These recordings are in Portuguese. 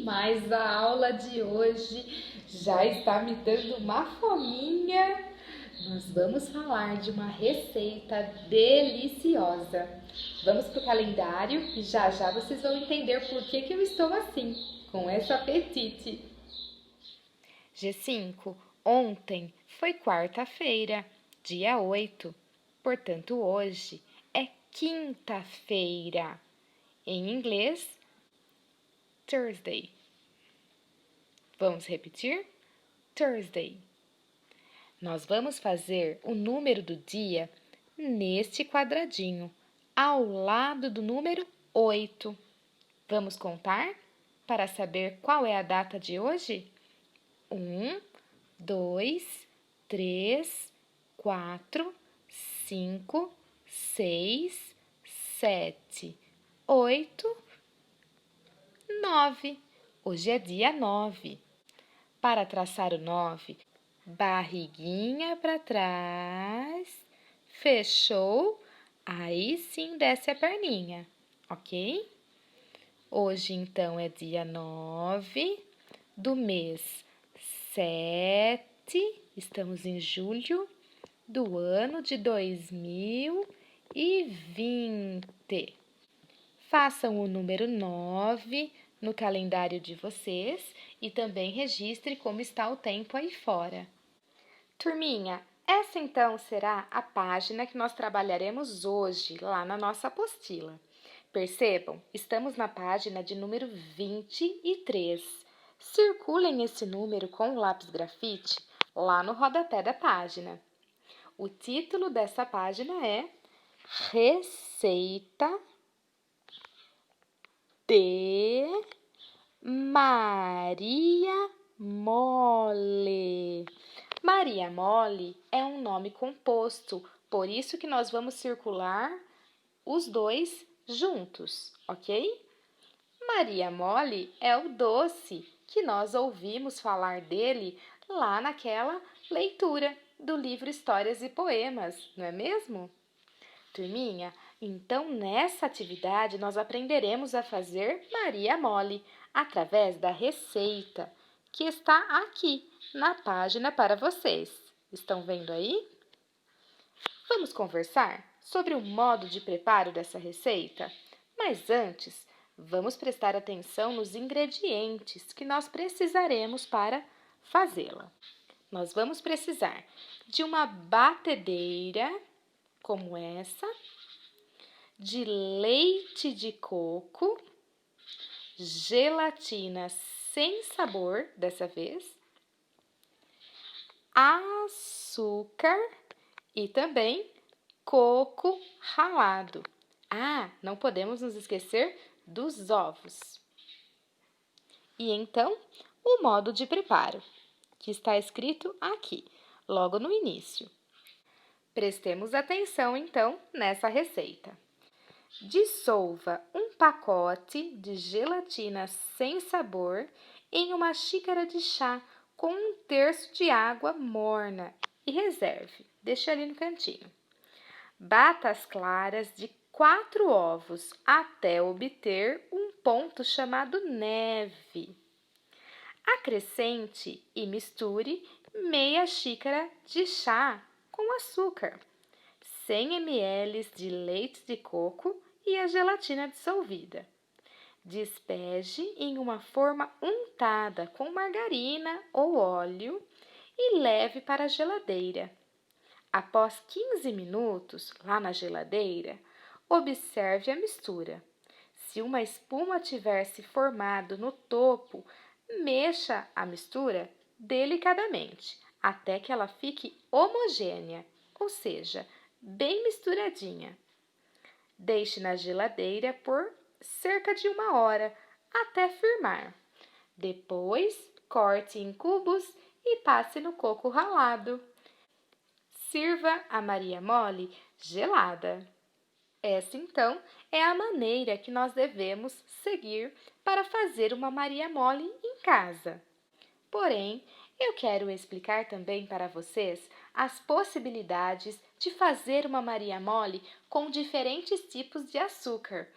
Mas a aula de hoje já está me dando uma fominha. Nós vamos falar de uma receita deliciosa. Vamos para o calendário e já já vocês vão entender por que eu estou assim, com esse apetite. G5, ontem foi quarta-feira, dia 8. Portanto, hoje é quinta-feira. Em inglês, Thursday. Vamos repetir? Thursday. Nós vamos fazer o número do dia neste quadradinho, ao lado do número 8. Vamos contar para saber qual é a data de hoje? 1, 2, 3, 4, 5, 6, 7, 8, 9. Hoje é dia 9. Para traçar o 9, barriguinha para trás, fechou, aí sim desce a perninha, ok? Hoje, então, é dia 9 do mês 7, estamos em julho do ano de 2020. Façam o número 9 no calendário de vocês e também registre como está o tempo aí fora. Turminha, essa então será a página que nós trabalharemos hoje lá na nossa apostila. Percebam, estamos na página de número 23. Circulem esse número com o lápis grafite lá no rodapé da página. O título dessa página é Receita de Maria Mole. Maria Mole é um nome composto, por isso que nós vamos circular os dois juntos, ok? Maria Mole é o doce que nós ouvimos falar dele lá naquela leitura do livro Histórias e Poemas, não é mesmo? Turminha, então nessa atividade nós aprenderemos a fazer Maria Mole através da receita que está aqui na página para vocês. Estão vendo aí? Vamos conversar sobre o modo de preparo dessa receita? Mas antes, vamos prestar atenção nos ingredientes que nós precisaremos para fazê-la. Nós vamos precisar de uma batedeira, como essa, de leite de coco, gelatina sem sabor, dessa vez, açúcar e também coco ralado. Ah, não podemos nos esquecer dos ovos. E então, o modo de preparo, que está escrito aqui, logo no início. Prestemos atenção, então, nessa receita. Dissolva um pacote de gelatina sem sabor em uma xícara de chá com 1/3 de água morna e reserve. Deixe ali no cantinho. Bata as claras de 4 ovos até obter um ponto chamado neve. Acrescente e misture meia xícara de chá com açúcar, 100 ml de leite de coco e a gelatina dissolvida. Despeje em uma forma untada com margarina ou óleo e leve para a geladeira. Após 15 minutos lá na geladeira, observe a mistura. Se uma espuma tiver se formado no topo, mexa a mistura delicadamente até que ela fique homogênea, ou seja, bem misturadinha. Deixe na geladeira por cerca de 1 hora até firmar. Depois, corte em cubos e passe no coco ralado. Sirva a Maria Mole gelada. Essa, então, é a maneira que nós devemos seguir para fazer uma Maria Mole em casa. Porém, eu quero explicar também para vocês as possibilidades de fazer uma Maria Mole com diferentes tipos de açúcar.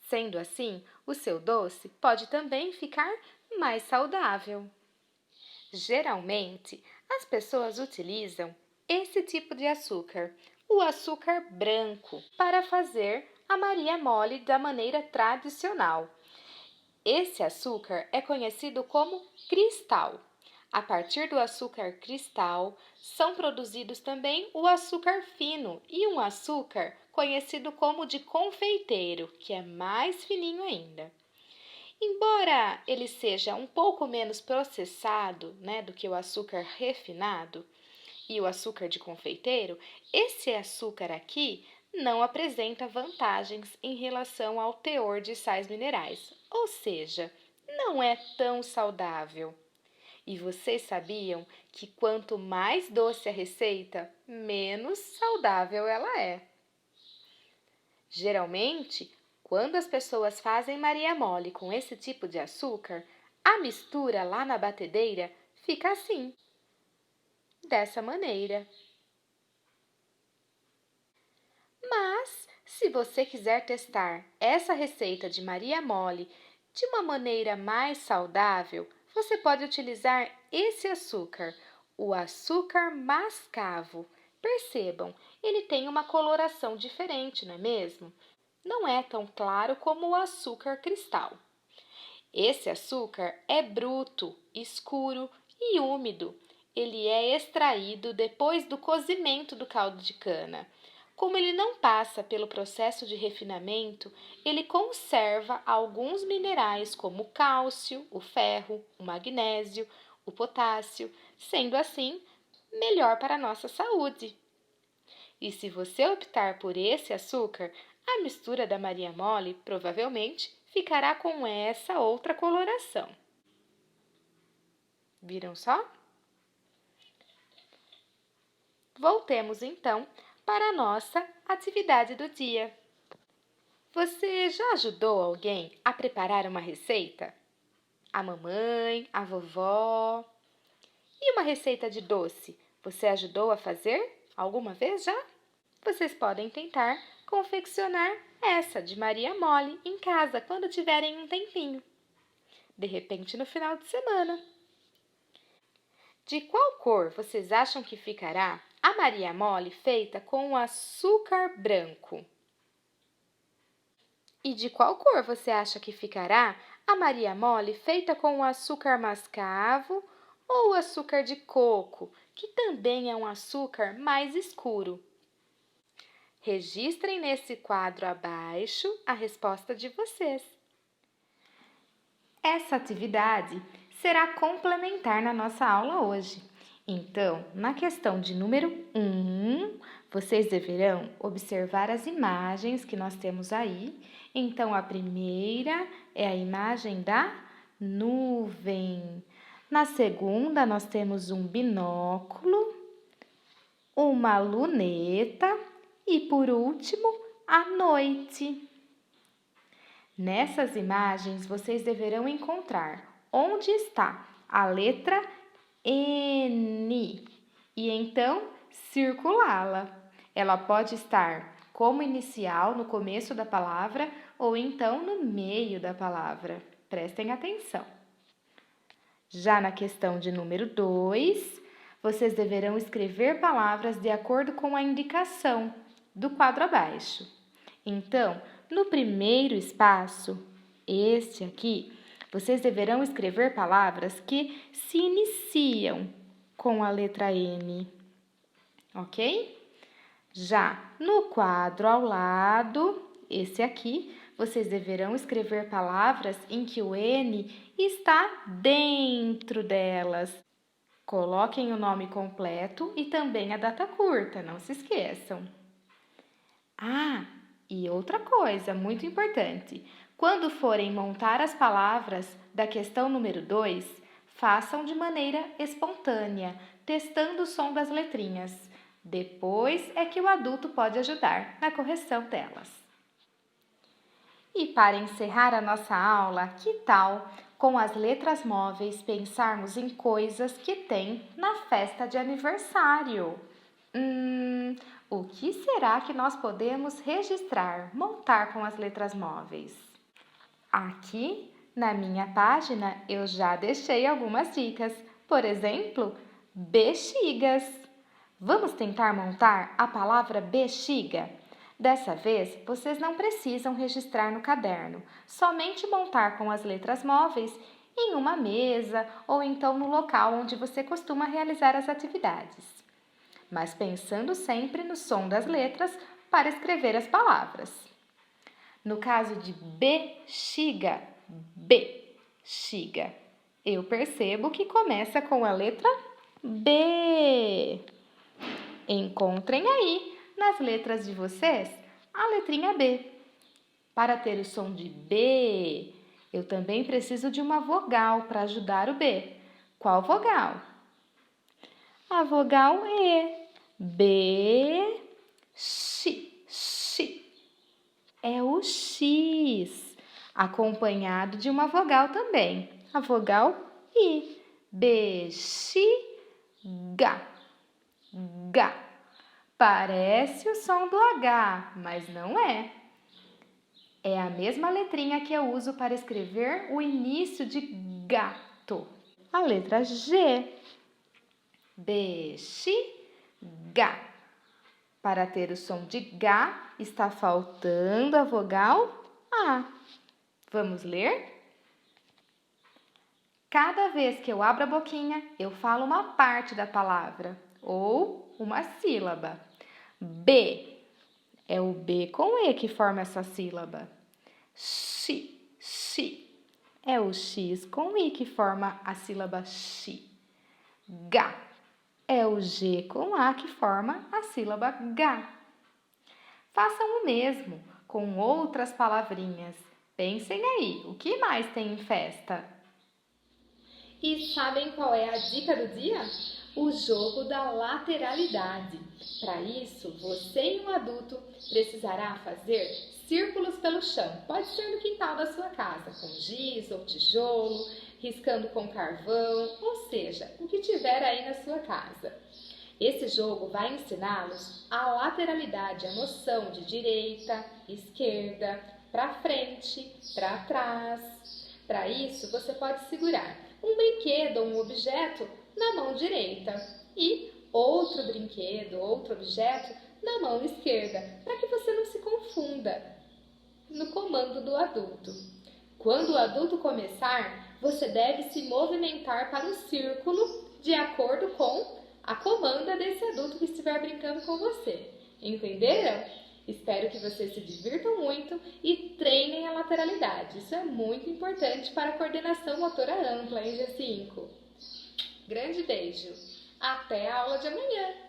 Sendo assim, o seu doce pode também ficar mais saudável. Geralmente, as pessoas utilizam esse tipo de açúcar, o açúcar branco, para fazer a Maria Mole da maneira tradicional. Esse açúcar é conhecido como cristal. A partir do açúcar cristal, são produzidos também o açúcar fino e um açúcar conhecido como de confeiteiro, que é mais fininho ainda. Embora ele seja um pouco menos processado, do que o açúcar refinado e o açúcar de confeiteiro, esse açúcar aqui não apresenta vantagens em relação ao teor de sais minerais, ou seja, não é tão saudável. E vocês sabiam que quanto mais doce a receita, menos saudável ela é. Geralmente, quando as pessoas fazem Maria Mole com esse tipo de açúcar, a mistura lá na batedeira fica assim, dessa maneira. Mas, se você quiser testar essa receita de Maria Mole de uma maneira mais saudável, você pode utilizar esse açúcar, o açúcar mascavo. Percebam, ele tem uma coloração diferente, não é mesmo? Não é tão claro como o açúcar cristal. Esse açúcar é bruto, escuro e úmido. Ele é extraído depois do cozimento do caldo de cana. Como ele não passa pelo processo de refinamento, ele conserva alguns minerais como o cálcio, o ferro, o magnésio, o potássio, sendo assim melhor para a nossa saúde. E se você optar por esse açúcar, a mistura da Maria Mole provavelmente ficará com essa outra coloração. Viram só? Voltemos então para a nossa atividade do dia. Você já ajudou alguém a preparar uma receita? A mamãe, a vovó? E uma receita de doce? Você ajudou a fazer alguma vez já? Vocês podem tentar confeccionar essa de Maria Mole em casa quando tiverem um tempinho. De repente, no final de semana. De qual cor vocês acham que ficará a Maria Mole feita com o açúcar branco? E de qual cor você acha que ficará a Maria Mole feita com o açúcar mascavo ou o açúcar de coco, que também é um açúcar mais escuro? Registrem nesse quadro abaixo a resposta de vocês. Essa atividade será complementar na nossa aula hoje. Então, na questão de número 1, vocês deverão observar as imagens que nós temos aí. Então, a primeira é a imagem da nuvem. Na segunda, nós temos um binóculo, uma luneta e, por último, a noite. Nessas imagens, vocês deverão encontrar onde está a letra N e então circulá-la. Ela pode estar como inicial no começo da palavra ou então no meio da palavra. Prestem atenção. Já na questão de número 2, vocês deverão escrever palavras de acordo com a indicação do quadro abaixo. Então, no primeiro espaço, este aqui, vocês deverão escrever palavras que se iniciam com a letra N, ok? Já no quadro ao lado, esse aqui, vocês deverão escrever palavras em que o N está dentro delas. Coloquem o nome completo e também a data curta, não se esqueçam. E outra coisa muito importante, quando forem montar as palavras da questão número 2, façam de maneira espontânea, testando o som das letrinhas. Depois é que o adulto pode ajudar na correção delas. E para encerrar a nossa aula, que tal, com as letras móveis, pensarmos em coisas que tem na festa de aniversário? O que será que nós podemos registrar, montar com as letras móveis? Aqui na minha página eu já deixei algumas dicas. Por exemplo, bexigas. Vamos tentar montar a palavra bexiga? Dessa vez, vocês não precisam registrar no caderno, somente montar com as letras móveis em uma mesa ou então no local onde você costuma realizar as atividades. Mas pensando sempre no som das letras para escrever as palavras. No caso de bexiga, bexiga, eu percebo que começa com a letra B. Encontrem aí, nas letras de vocês, a letrinha B. Para ter o som de B, eu também preciso de uma vogal para ajudar o B. Qual vogal? A vogal E. B, X. É o X, acompanhado de uma vogal também, a vogal I. Bexiga. G. Parece o som do H, mas não é. É a mesma letrinha que eu uso para escrever o início de gato. A letra G. Bexiga. Para ter o som de G, está faltando a vogal A. Vamos ler? Cada vez que eu abro a boquinha, eu falo uma parte da palavra ou uma sílaba. B. É o B com E que forma essa sílaba. X. É o X com I que forma a sílaba X. G. É o G com A que forma a sílaba G. Façam o mesmo com outras palavrinhas. Pensem aí, o que mais tem em festa? E sabem qual é a dica do dia? O jogo da lateralidade. Para isso, você e um adulto precisará fazer círculos pelo chão. Pode ser no quintal da sua casa, com giz ou tijolo, riscando com carvão, ou seja, o que tiver aí na sua casa. Esse jogo vai ensiná-los a lateralidade, a noção de direita, esquerda, para frente, para trás. Para isso, você pode segurar um brinquedo ou um objeto na mão direita e outro brinquedo, outro objeto na mão esquerda, para que você não se confunda no comando do adulto. Quando o adulto começar, você deve se movimentar para o círculo de acordo com a comanda desse adulto que estiver brincando com você. Entenderam? Espero que vocês se divirtam muito e treinem a lateralidade. Isso é muito importante para a coordenação motora ampla em G5. Grande beijo! Até a aula de amanhã!